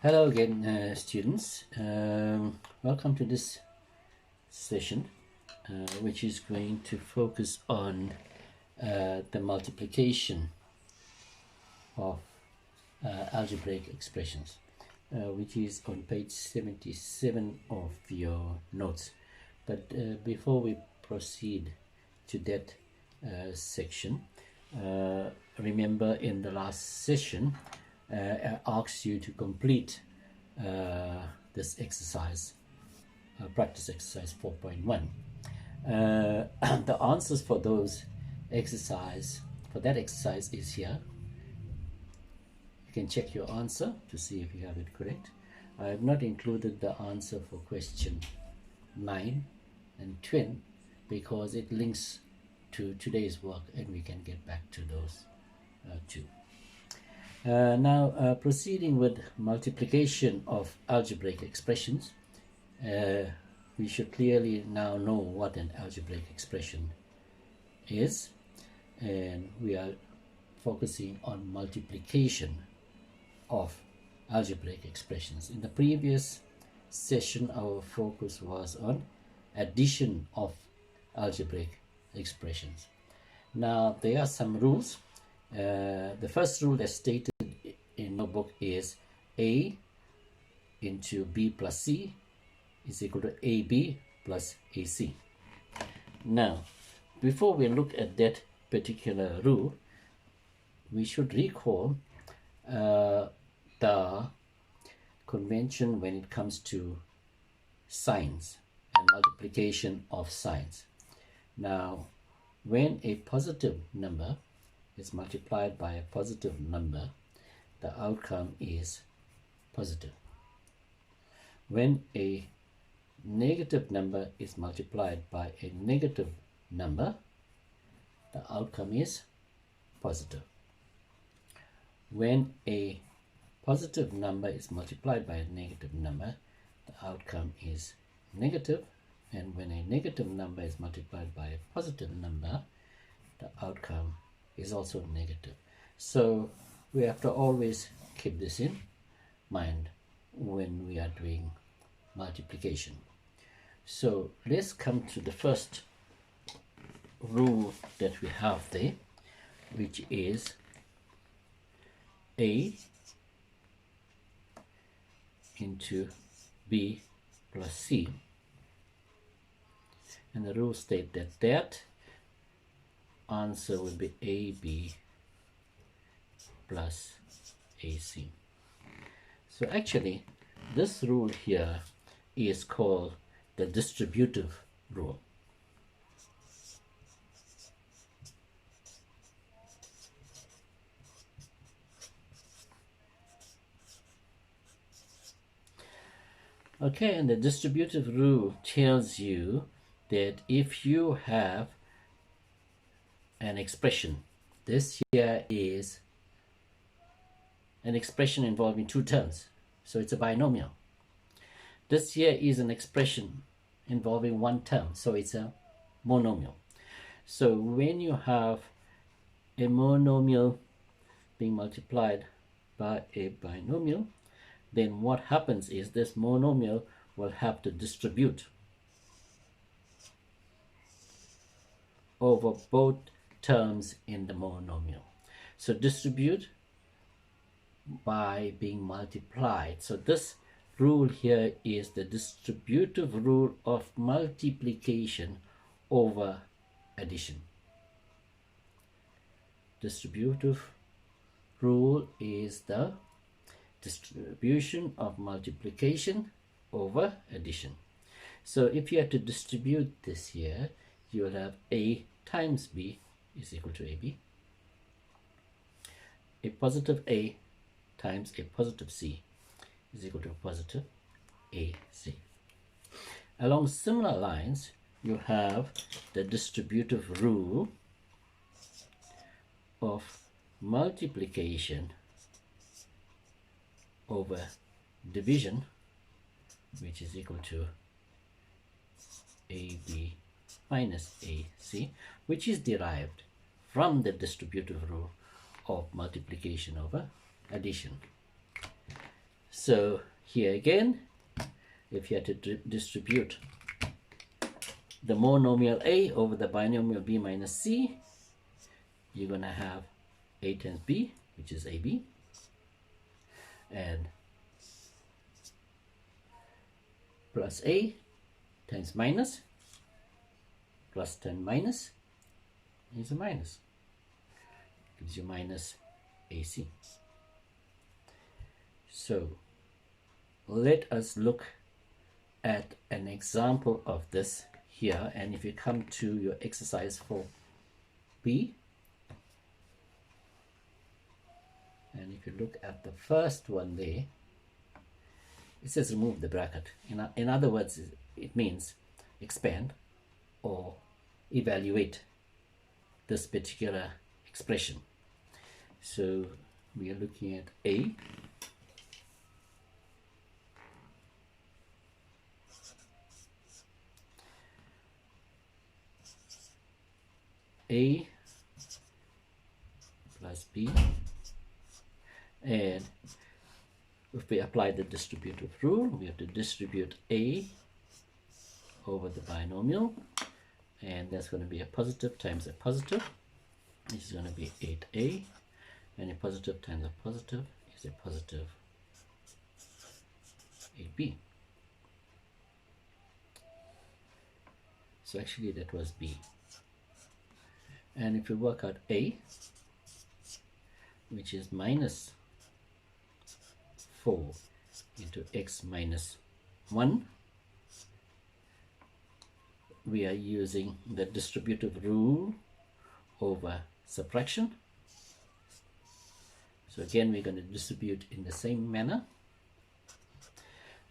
Hello again, students. Welcome to this session, which is going to focus on the multiplication of algebraic expressions, which is on page 77 of your notes. But before we proceed to that section, remember in the last session, I asked you to complete this exercise, practice exercise 4.1. The answers for that exercise is here. You can check your answer to see if you have it correct. I have not included the answer for question 9 and 10 because it links to today's work and we can get back to those two. Now, proceeding with multiplication of algebraic expressions, we should clearly now know what an algebraic expression is, and we are focusing on multiplication of algebraic expressions. In the previous session, our focus was on addition of algebraic expressions. Now, there are some rules. The first rule as stated in your book is A into B plus C is equal to AB plus AC. Now, before we look at that particular rule, we should recall the convention when it comes to signs and multiplication of signs. Now, when a positive number is multiplied by a positive number, the outcome is positive. When a negative number is multiplied by a negative number, the outcome is positive. When a positive number is multiplied by a negative number, the outcome is negative. And when a negative number is multiplied by a positive number, the outcome is also negative. So we have to always keep this in mind when we are doing multiplication. So let's come to the first rule that we have there, which is A into B plus C. And the rule states that answer will be AB plus AC. So actually, this rule here is called the distributive rule. Okay, and the distributive rule tells you that if you have an expression, this here is an expression involving two terms, so it's a binomial. This here is an expression involving one term, so it's a monomial. So when you have a monomial being multiplied by a binomial, then what happens is this monomial will have to distribute over both terms in the monomial. So distribute by being multiplied. So this rule here is the distributive rule of multiplication over addition. Distributive rule is the distribution of multiplication over addition. So if you have to distribute this here, you will have A times B is equal to AB. A positive A times a positive C is equal to a positive AC. Along similar lines, you have the distributive rule of multiplication over division, which is equal to AB minus AC, which is derived from the distributive rule of multiplication over addition. So here again, if you had to distribute the monomial A over the binomial B minus C, you're going to have A times B, which is AB, and plus A times minus plus 10 minus is a minus. Gives you minus AC. So let us look at an example of this here, and if you come to your exercise 4B, and if you look at the first one there, it says remove the bracket. In other words, it means expand or evaluate this particular expression. So we are looking at A plus B, and if we apply the distributive rule, we have to distribute A over the binomial, and that's going to be a positive times a positive, which is going to be 8A, and a positive times a positive is a positive 8B. So actually that was B. And if you work out A, which is minus 4 into x minus 1, we are using the distributive rule over subtraction. So again, we're going to distribute in the same manner,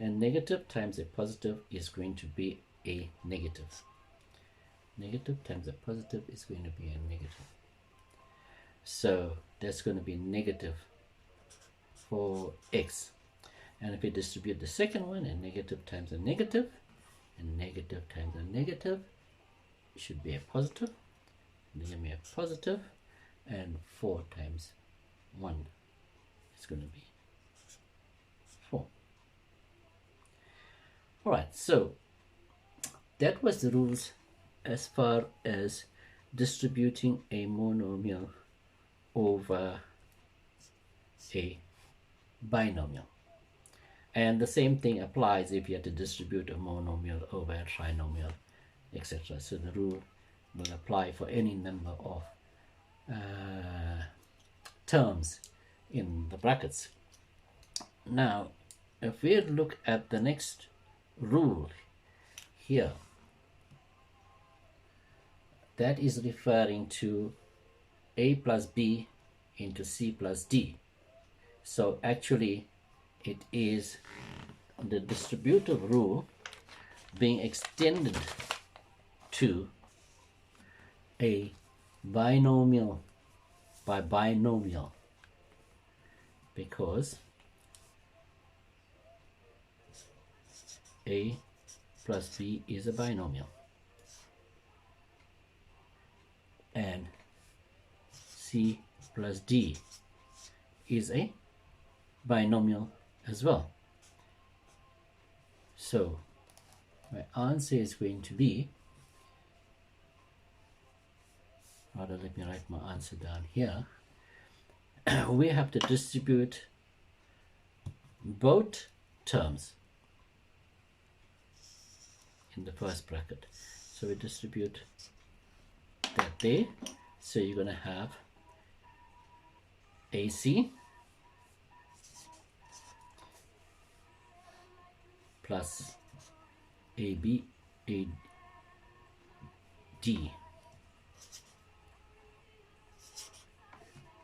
and negative times a positive is going to be a negative. Negative times a positive is going to be a negative. So that's going to be negative for x. And if we distribute the second one, a negative times a negative, and negative times a negative, it should be a positive. And give me a positive, and 4 times 1 is going to be 4. Alright, so that was the rules as far as distributing a monomial over a binomial. And the same thing applies if you have to distribute a monomial over a trinomial, etc. So the rule will apply for any number of terms in the brackets. Now, if we look at the next rule here, that is referring to A plus B into C plus D. So actually it is the distributive rule being extended to a binomial by binomial, because A plus B is a binomial and C plus D is a binomial as well. So my answer is going to be, rather let me write my answer down here. We have to distribute both terms in the first bracket. So we distribute that there. So you're going to have AC plus AB, AD.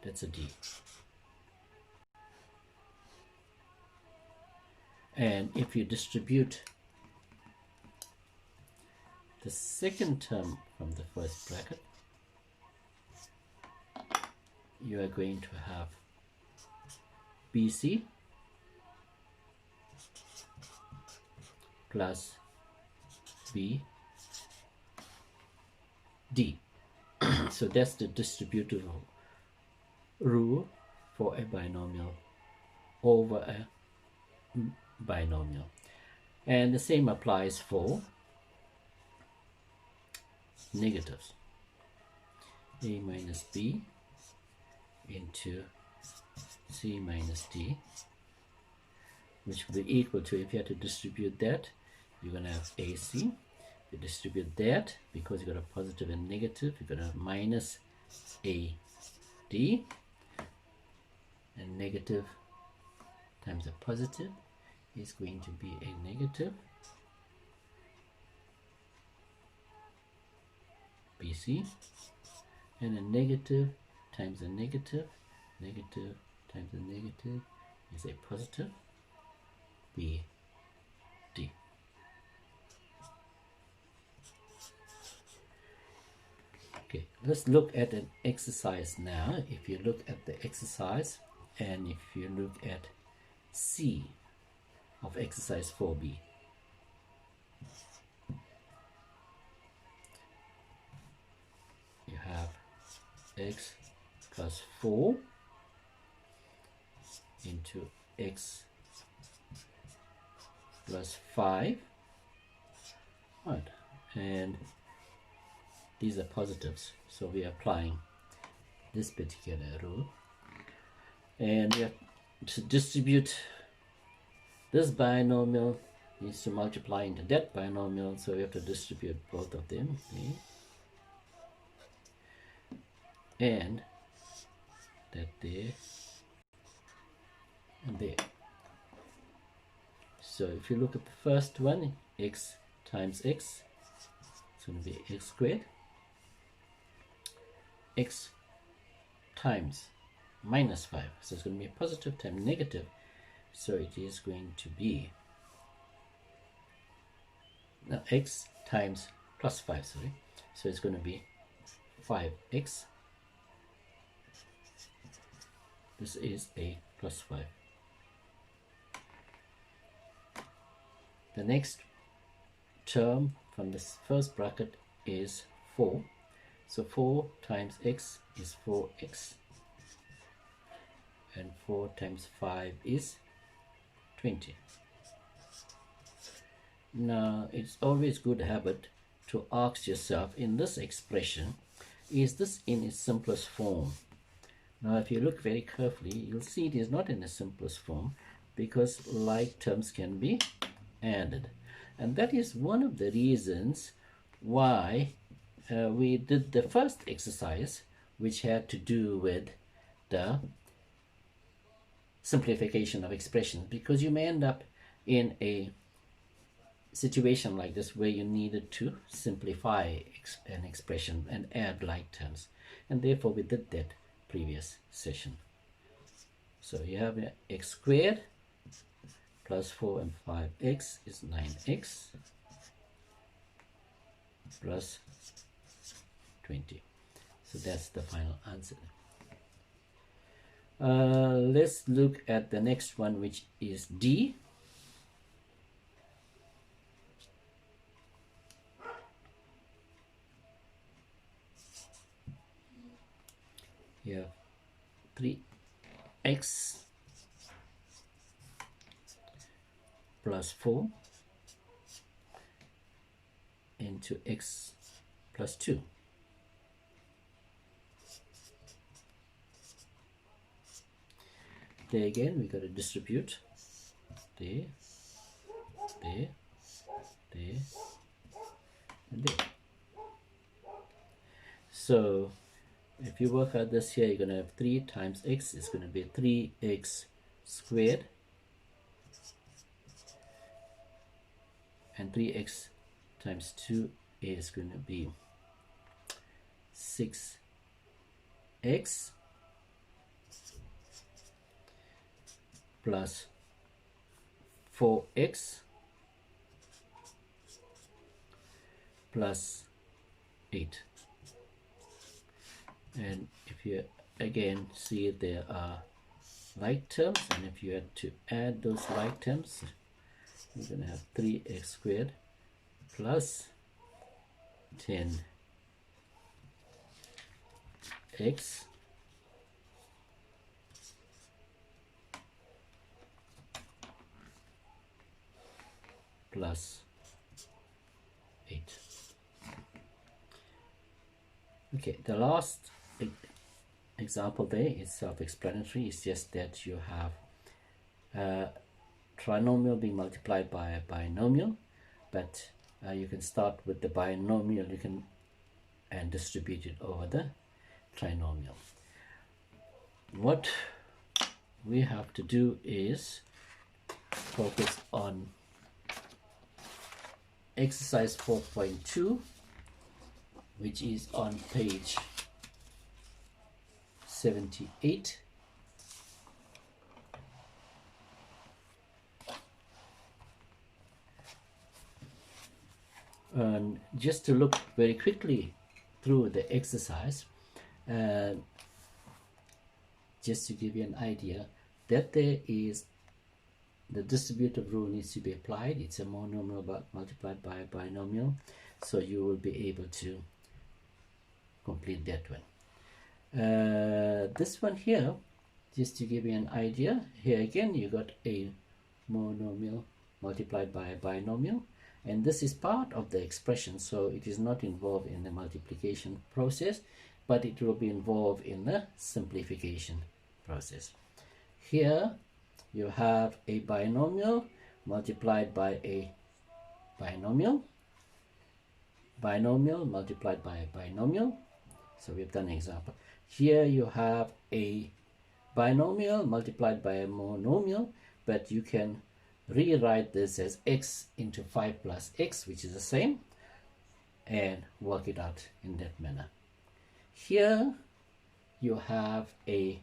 That's a D. And if you distribute the second term from the first bracket, you are going to have BC plus BD. So that's the distributive rule for a binomial over a binomial. And the same applies for negatives. A minus b into c minus d, which will be equal to, if you had to distribute that, you're going to have AC. You distribute that, because you've got a positive and negative, you've got a minus AD, and negative times a positive is going to be a negative BC, and a negative times a negative, negative times a negative is a positive BD. Okay, let's look at an exercise now. If you look at the exercise, and if you look at C of exercise 4b, you have x plus 4 into x plus 5, right, and these are positives, so we are applying this particular rule, and we have to distribute this binomial needs to multiply into that binomial, so we have to distribute both of them, okay? And that there and there. So if you look at the first one, x times x, it's going to be x squared. X times minus 5, so it's going to be a positive times negative, so it is going to be, now x times plus 5, sorry, so it's going to be 5x. This is a plus 5. The next term from this first bracket is 4. So 4 times x is 4x. And 4 times 5 is 20. Now, it's always good habit to ask yourself, in this expression, is this in its simplest form? Now, if you look very carefully, you'll see it is not in the simplest form, because like terms can be added. And that is one of the reasons why we did the first exercise, which had to do with the simplification of expressions, because you may end up in a situation like this where you needed to simplify an expression and add like terms, and therefore we did that previous session. So you have x squared plus 4 and 5x is 9x plus 20. So that's the final answer. Let's look at the next one, which is D. You have 3x plus 4 into x plus 2. There again, we got to distribute there, there, there, and there. So if you work out this here, you're going to have 3 times x is going to be 3x squared, and 3x times 2 is going to be 6x plus 4x plus 8. And if you again see, there are like terms, and if you had to add those like terms, you're going to have 3x squared plus 10x plus 8. Okay, the last example there is self-explanatory. It's just that you have trinomial being multiplied by a binomial, but you can start with the binomial and distribute it over the trinomial. What we have to do is focus on exercise 4.2, which is on page 78. And just to look very quickly through the exercise, just to give you an idea that there is the distributive rule needs to be applied. It's a monomial multiplied by a binomial, so you will be able to complete that one. This one here, just to give you an idea, here again you got a monomial multiplied by a binomial, and this is part of the expression, so it is not involved in the multiplication process, but it will be involved in the simplification process. Here you have a binomial multiplied by a binomial, binomial multiplied by a binomial. So we've done an example. Here you have a binomial multiplied by a monomial, but you can rewrite this as x into 5 plus x, which is the same, and work it out in that manner. Here you have a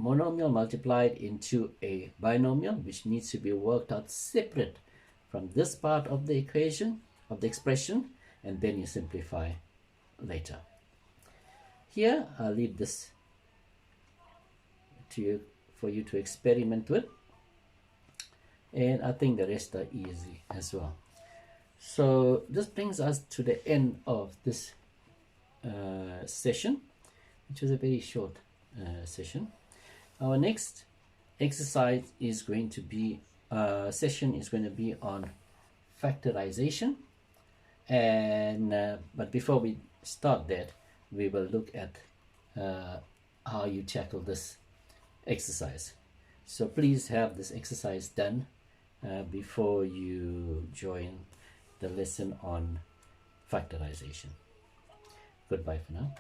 monomial multiplied into a binomial, which needs to be worked out separate from this part of the equation, of the expression, and then you simplify later. Here I'll leave this to you for you to experiment with, and I think the rest are easy as well. So this brings us to the end of this session, which was a very short session. Our next exercise is going to be session is going to be on factorization, and but before we start that, we will look at how you tackle this exercise. So please have this exercise done before you join the lesson on factorization. Goodbye for now.